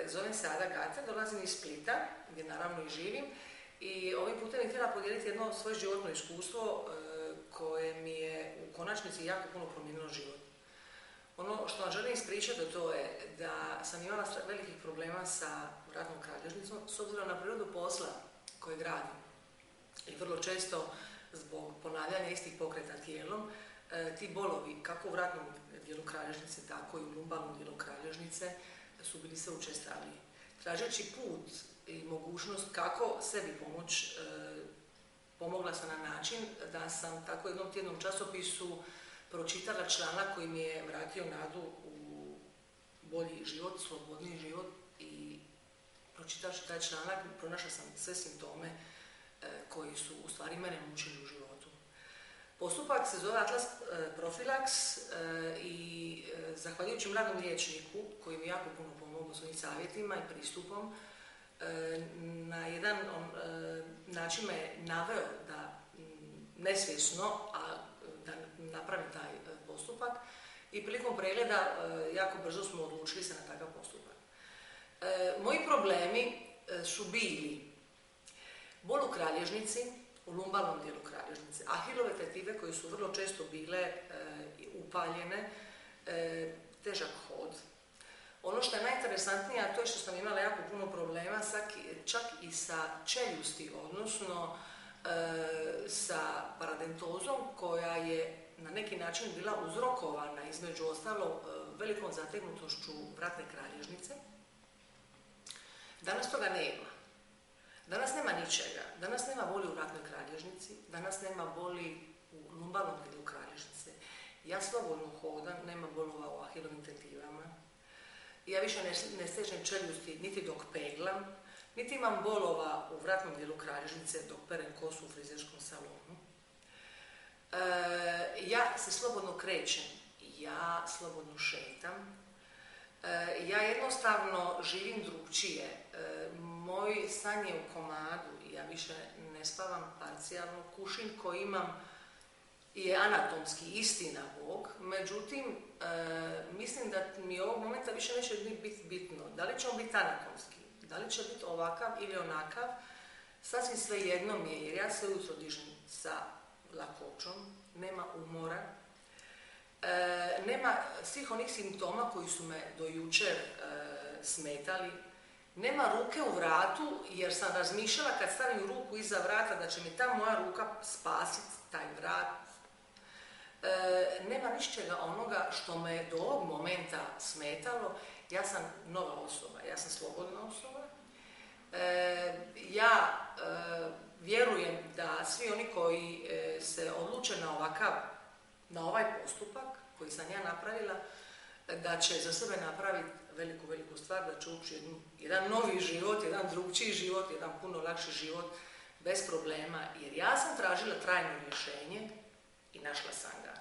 zovem se Ada Gate, dolazim iz Splita, gdje naravno i živim. I ovim putem bih htjela podijeliti jedno svoje životno iskustvo koje mi je u konačnici jako puno promijenilo život. Ono što vam želim ispričati to je da sam imala velikih problema sa vratnom kralježnicom s obzirom na prirodu posla koje radim. I vrlo često zbog ponavljanja istih pokreta tijelom, ti bolovi kako u vratnom dijelu kralježnice, tako i u lumbalnom dijelu kralježnice su bili sve učestaliji. Tražeći put i mogućnost kako sebi pomoći, pomogla sam na način da sam tako u jednom tjednom časopisu pročitala članak koji mi je vratio nadu u bolji život, slobodniji život i pročitavši taj članak pronašla sam sve simptome koji su u stvari mene mučili u životu. Postupak se zove Atlas Profilaks i zahvaljujući mladom liječniku koji mi jako puno pomogao svojim savjetima i pristupom, na jedan način me naveo da nesvjesno, a da napravim taj postupak i prilikom pregleda jako brzo smo odlučili se na takav postupak. Moji problemi su bili bol u kralježnici, u lumbalnom dijelu kralježnice, ahilove tetive koje su vrlo često bile upaljene, težak hod. Ono što je najinteresantnije, a to je što sam imala jako puno problema čak i sa čeljusti, odnosno sa paradentozom koja je na neki način bila uzrokovana između ostalo velikom zategnutošću vratne kralježnice. Danas toga nema. Danas nema ničega. Danas nema boli u vratnoj kralježnici, danas nema boli u lumbalnom dijelu kralježnice. Ja slobodno hodam, nema bolova u ahilovim tetivama. Ja više ne stežem čeljusti niti dok peglam, niti imam bolova u vratnom dijelu kralježnice dok perem kosu u frizerskom salonu. Ja se slobodno krećem, ja slobodno šetam. Ja jednostavno živim drugčije. Moj san je u komadu, ja više ne spavam parcijalno. Kušin koji imam je anatomski istina Bog, međutim, mislim da mi ovog momenta više neće biti bitno. Da li će on biti anatomski, da li će biti ovakav ili onakav, sasvim svejedno mi je, jer ja se ujutro dižem sa lakoćom, nema umora, nema svih onih simptoma koji su me do jučer smetali, nema ruke u vratu, jer sam razmišljala kad stavim ruku iza vrata da će mi ta moja ruka spasiti taj vrat. Nema ničega onoga što me do ovog momenta smetalo. Ja sam nova osoba, ja sam slobodna osoba. Ja vjerujem da svi oni koji se odluče na ovaj postupak koji sam ja napravila, da će za sebe napraviti veliku stvar, da će ući jedan novi život, jedan drugčiji život, jedan puno lakši život, bez problema. Jer ja sam tražila trajno rješenje i našla sam ga.